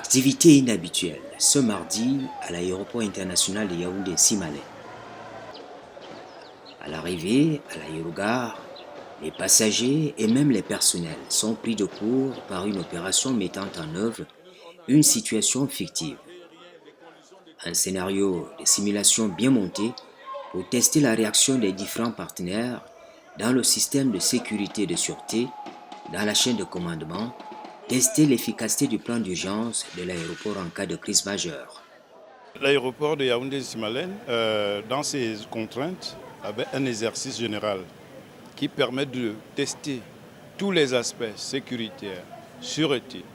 Activité inhabituelle ce mardi à l'aéroport international de Yaoundé-Simalé. À l'arrivée à l'aérogare, les passagers et même les personnels sont pris de court par une opération mettant en œuvre une situation fictive. Un scénario de simulation bien monté pour tester la réaction des différents partenaires dans le système de sécurité et de sûreté, dans la chaîne de commandement, tester l'efficacité du plan d'urgence de l'aéroport en cas de crise majeure. L'aéroport de Yaoundé-Simalé, dans ses contraintes, avait un exercice général qui permet de tester tous les aspects sécuritaires, sûreté,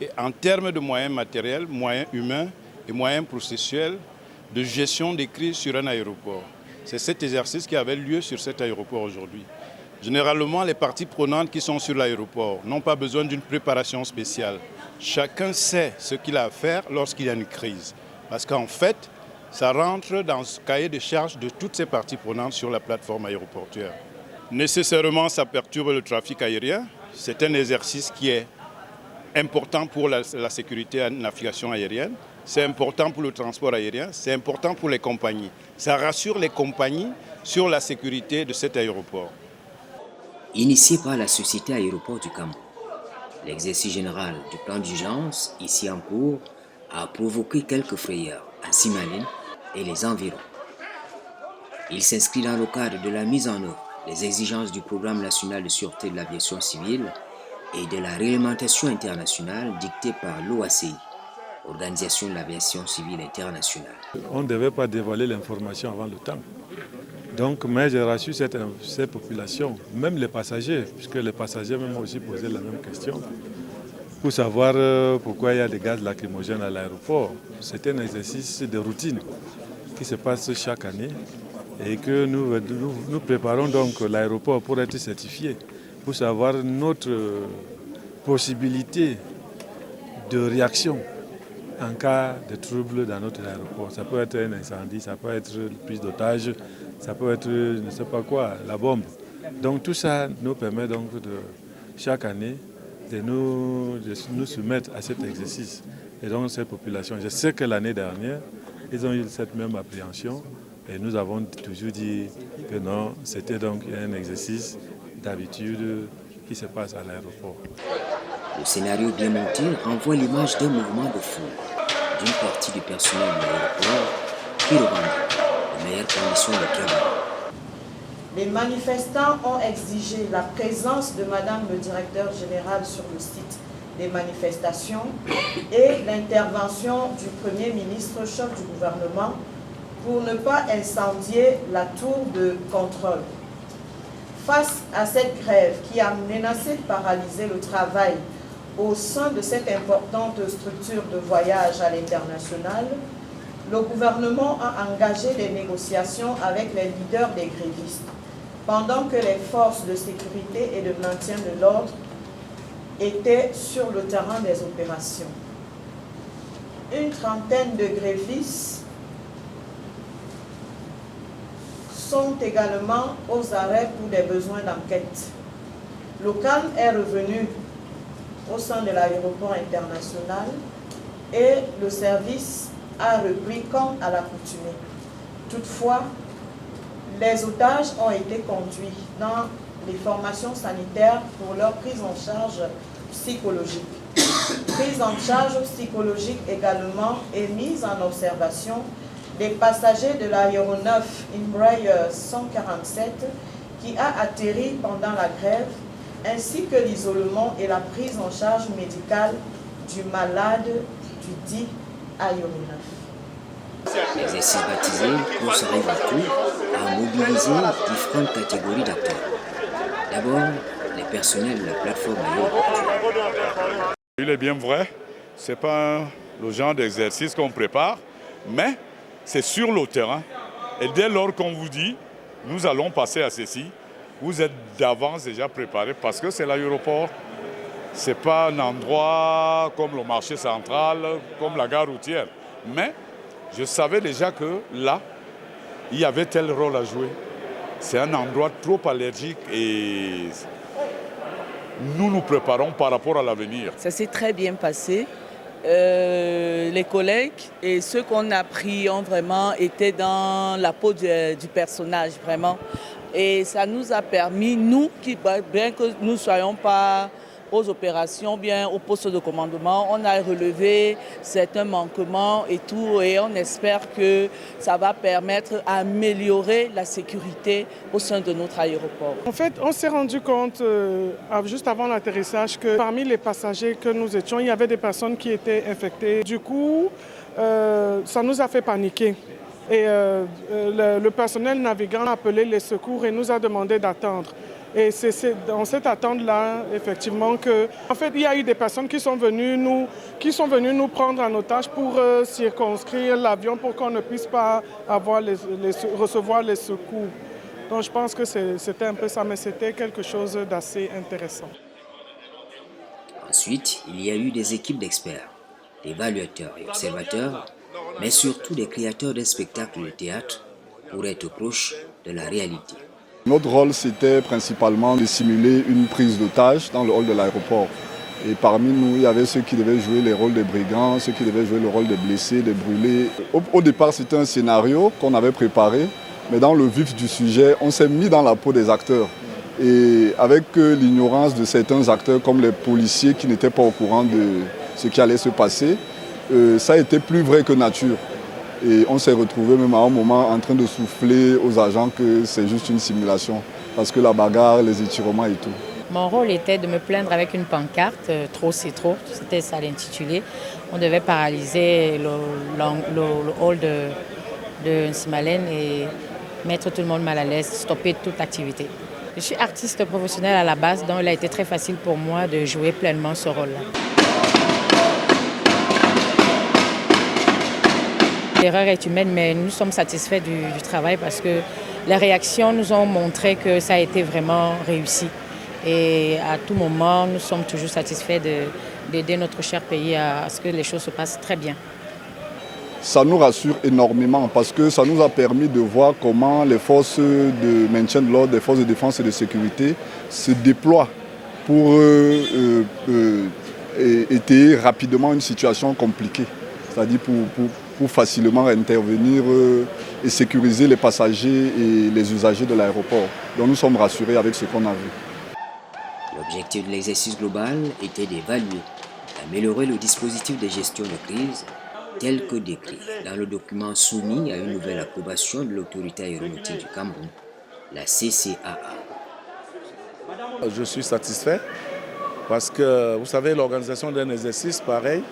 et en termes de moyens matériels, moyens humains et moyens processuels de gestion des crises sur un aéroport. C'est cet exercice qui avait lieu sur cet aéroport aujourd'hui. Généralement, les parties prenantes qui sont sur l'aéroport n'ont pas besoin d'une préparation spéciale. Chacun sait ce qu'il a à faire lorsqu'il y a une crise. Parce qu'en fait, ça rentre dans ce cahier de charges de toutes ces parties prenantes sur la plateforme aéroportuaire. Nécessairement, ça perturbe le trafic aérien. C'est un exercice qui est important pour la sécurité en navigation aérienne. C'est important pour le transport aérien. C'est important pour les compagnies. Ça rassure les compagnies sur la sécurité de cet aéroport. Initié par la Société Aéroport du Cameroun, l'exercice général du plan d'urgence, ici en cours, a provoqué quelques frayeurs à Simalé et les environs. Il s'inscrit dans le cadre de la mise en œuvre des exigences du Programme national de sûreté de l'aviation civile et de la réglementation internationale dictée par l'OACI, Organisation de l'aviation civile internationale. On ne devait pas dévoiler l'information avant le temps. Donc, mais j'ai rassuré cette population, même les passagers, puisque les passagers m'ont aussi posé la même question, pour savoir pourquoi il y a des gaz lacrymogènes à l'aéroport. C'est un exercice de routine qui se passe chaque année et que nous préparons donc l'aéroport pour être certifié, pour savoir notre possibilité de réaction en cas de trouble dans notre aéroport. Ça peut être un incendie, ça peut être une prise d'otage, ça peut être, je ne sais pas quoi, la bombe. Donc tout ça nous permet donc chaque année de nous soumettre à cet exercice. Et donc cette population, je sais que l'année dernière, ils ont eu cette même appréhension et nous avons toujours dit que non, c'était donc un exercice d'habitude qui se passe à l'aéroport. Le scénario bien monté renvoie l'image d'un mouvement de foule d'une partie du personnel de l'aéroport qui revendique les meilleures conditions de travail. Les manifestants ont exigé la présence de Madame le directeur général sur le site des manifestations et l'intervention du Premier ministre, chef du gouvernement, pour ne pas incendier la tour de contrôle. Face à cette grève qui a menacé de paralyser le travail au sein de cette importante structure de voyage à l'international, le gouvernement a engagé des négociations avec les leaders des grévistes, pendant que les forces de sécurité et de maintien de l'ordre étaient sur le terrain des opérations. Une trentaine de grévistes sont également aux arrêts pour des besoins d'enquête. Le calme est revenu au sein de l'aéroport international et le service a repris comme à l'accoutumée. Toutefois, les otages ont été conduits dans les formations sanitaires pour leur prise en charge psychologique. Prise en charge psychologique également et mise en observation des passagers de l'aéronef Embraer 147 qui a atterri pendant la grève, ainsi que l'isolement et la prise en charge médicale du malade du dit aéronef. L'exercice baptisé Course arrive à tout a mobilisé différentes catégories d'acteurs. D'abord, les personnels de la plateforme aéroportuaire. Il est bien vrai, ce n'est pas le genre d'exercice qu'on prépare, mais c'est sur le terrain. Et dès lors qu'on vous dit, nous allons passer à ceci, vous êtes d'avance déjà préparé parce que c'est l'aéroport. Ce n'est pas un endroit comme le marché central, comme la gare routière. Mais je savais déjà que là, il y avait tel rôle à jouer. C'est un endroit trop allergique et nous nous préparons par rapport à l'avenir. Ça s'est très bien passé. les collègues et ceux qu'on a pris ont vraiment été dans la peau du personnage, vraiment. Et ça nous a permis, nous, bien que nous ne soyons pas aux opérations, bien au poste de commandement, on a relevé certains manquements et tout, et on espère que ça va permettre d'améliorer la sécurité au sein de notre aéroport. En fait, on s'est rendu compte juste avant l'atterrissage que parmi les passagers que nous étions, il y avait des personnes qui étaient infectées. Du coup, ça nous a fait paniquer. Et le personnel navigant a appelé les secours et nous a demandé d'attendre. Et c'est dans cette attente-là, effectivement, en fait, il y a eu des personnes qui sont venues nous prendre en otage pour circonscrire l'avion pour qu'on ne puisse pas recevoir les secours. Donc je pense que c'était un peu ça, mais c'était quelque chose d'assez intéressant. Ensuite, il y a eu des équipes d'experts, d'évaluateurs et observateurs, mais surtout des créateurs de spectacles de théâtre pour être proches de la réalité. Notre rôle, c'était principalement de simuler une prise d'otage dans le hall de l'aéroport. Et parmi nous, il y avait ceux qui devaient jouer les rôles des brigands, ceux qui devaient jouer le rôle des blessés, des brûlés. Au départ, c'était un scénario qu'on avait préparé, mais dans le vif du sujet, on s'est mis dans la peau des acteurs. Et avec l'ignorance de certains acteurs, comme les policiers qui n'étaient pas au courant de ce qui allait se passer, ça a été plus vrai que nature. Et on s'est retrouvé même à un moment en train de souffler aux agents que c'est juste une simulation. Parce que la bagarre, les étirements et tout. Mon rôle était de me plaindre avec une pancarte, trop c'est trop, c'était ça l'intitulé. On devait paralyser le hall de Nsimalène et mettre tout le monde mal à l'aise, stopper toute activité. Je suis artiste professionnelle à la base, donc il a été très facile pour moi de jouer pleinement ce rôle-là. L'erreur est humaine, mais nous sommes satisfaits du travail parce que les réactions nous ont montré que ça a été vraiment réussi. Et à tout moment, nous sommes toujours satisfaits d'aider notre cher pays à ce que les choses se passent très bien. Ça nous rassure énormément parce que ça nous a permis de voir comment les forces de maintien de l'ordre, les forces de défense et de sécurité se déploient pour étayer rapidement une situation compliquée. C'est-à-dire pour facilement intervenir et sécuriser les passagers et les usagers de l'aéroport. Donc nous sommes rassurés avec ce qu'on a vu. L'objectif de l'exercice global était d'évaluer, d'améliorer le dispositif de gestion de crise tel que décrit dans le document soumis à une nouvelle approbation de l'autorité aéronautique du Cameroun, la CCAA. Je suis satisfait parce que, vous savez, l'organisation d'un exercice pareil,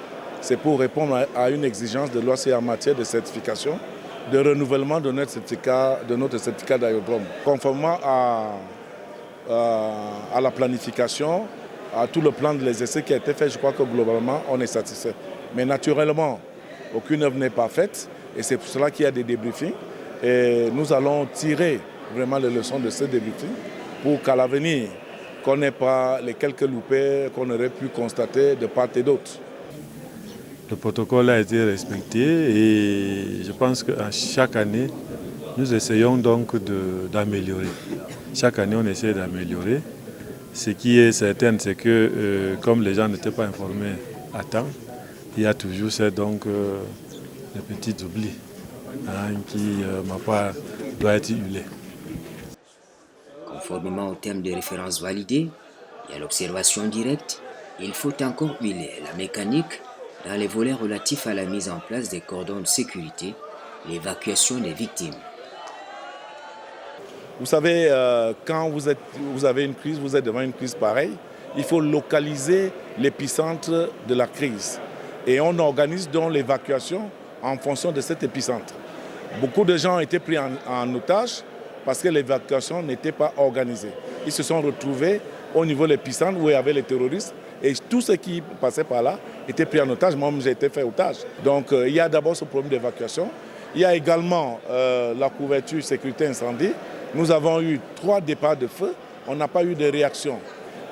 c'est pour répondre à une exigence de l'OACI en matière de certification, de renouvellement de notre certificat d'aérodrome. Conformément à la planification, à tout le plan de l'exercice qui a été fait, je crois que globalement, on est satisfait. Mais naturellement, aucune œuvre n'est parfaite et c'est pour cela qu'il y a des débriefings. Et nous allons tirer vraiment les leçons de ces débriefings pour qu'à l'avenir, qu'on n'ait pas les quelques loupés qu'on aurait pu constater de part et d'autre. Le protocole a été respecté et je pense qu'à chaque année, nous essayons donc d'améliorer. Chaque année, on essaie d'améliorer. Ce qui est certain, c'est que comme les gens n'étaient pas informés à temps, il y a toujours des petits oublis qui, ma part, doivent être huilés. Conformément aux termes de référence validés et à l'observation directe, il faut encore huiler la mécanique dans les volets relatifs à la mise en place des cordons de sécurité, l'évacuation des victimes. Vous savez, quand vous avez une crise, vous êtes devant une crise pareille, il faut localiser l'épicentre de la crise. Et on organise donc l'évacuation en fonction de cet épicentre. Beaucoup de gens ont été pris en otage parce que l'évacuation n'était pas organisée. Ils se sont retrouvés au niveau de l'épicentre où il y avait les terroristes et tous ceux qui passaient par là étaient pris en otage. Moi, j'ai été fait otage. Donc, il y a d'abord ce problème d'évacuation. Il y a également la couverture sécurité incendie. Nous avons eu 3 départs de feu. On n'a pas eu de réaction.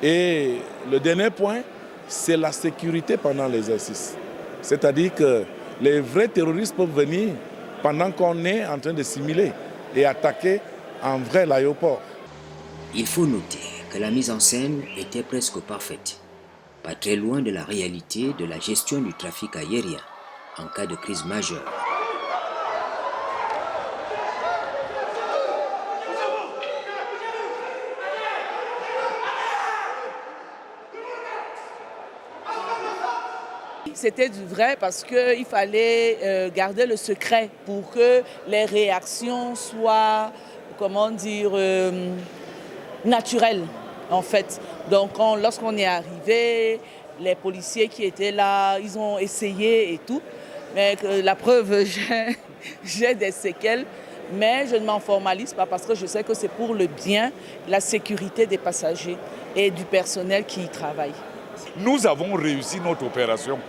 Et le dernier point, c'est la sécurité pendant l'exercice. C'est-à-dire que les vrais terroristes peuvent venir pendant qu'on est en train de simuler et attaquer en vrai l'aéroport. Il faut noter que la mise en scène était presque parfaite. pas très loin de la réalité de la gestion du trafic aérien en cas de crise majeure. C'était du vrai parce qu'il fallait garder le secret pour que les réactions soient, comment dire, naturelles en fait. Donc lorsqu'on est arrivé, les policiers qui étaient là, ils ont essayé et tout. Mais la preuve, j'ai des séquelles, mais je ne m'en formalise pas parce que je sais que c'est pour le bien, la sécurité des passagers et du personnel qui y travaille. Nous avons réussi notre opération.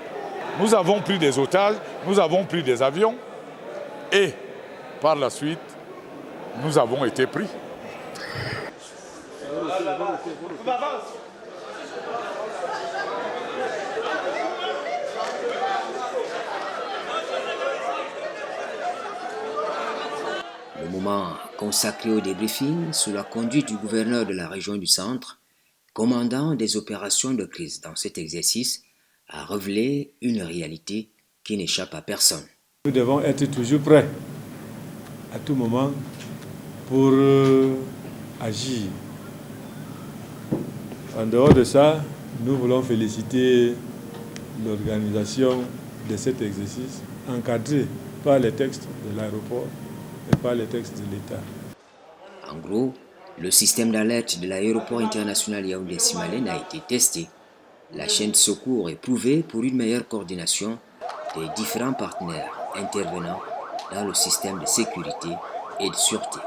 Nous avons pris des otages, nous avons pris des avions et par la suite, nous avons été pris. Le moment consacré au débriefing sous la conduite du gouverneur de la région du Centre, commandant des opérations de crise dans cet exercice, a révélé une réalité qui n'échappe à personne. Nous devons être toujours prêts à tout moment pour agir. En dehors de ça, nous voulons féliciter l'organisation de cet exercice encadré par les textes de l'aéroport et par les textes de l'État. En gros, le système d'alerte de l'aéroport international Yaoundé-Simalène a été testé. La chaîne de secours est prouvée pour une meilleure coordination des différents partenaires intervenant dans le système de sécurité et de sûreté.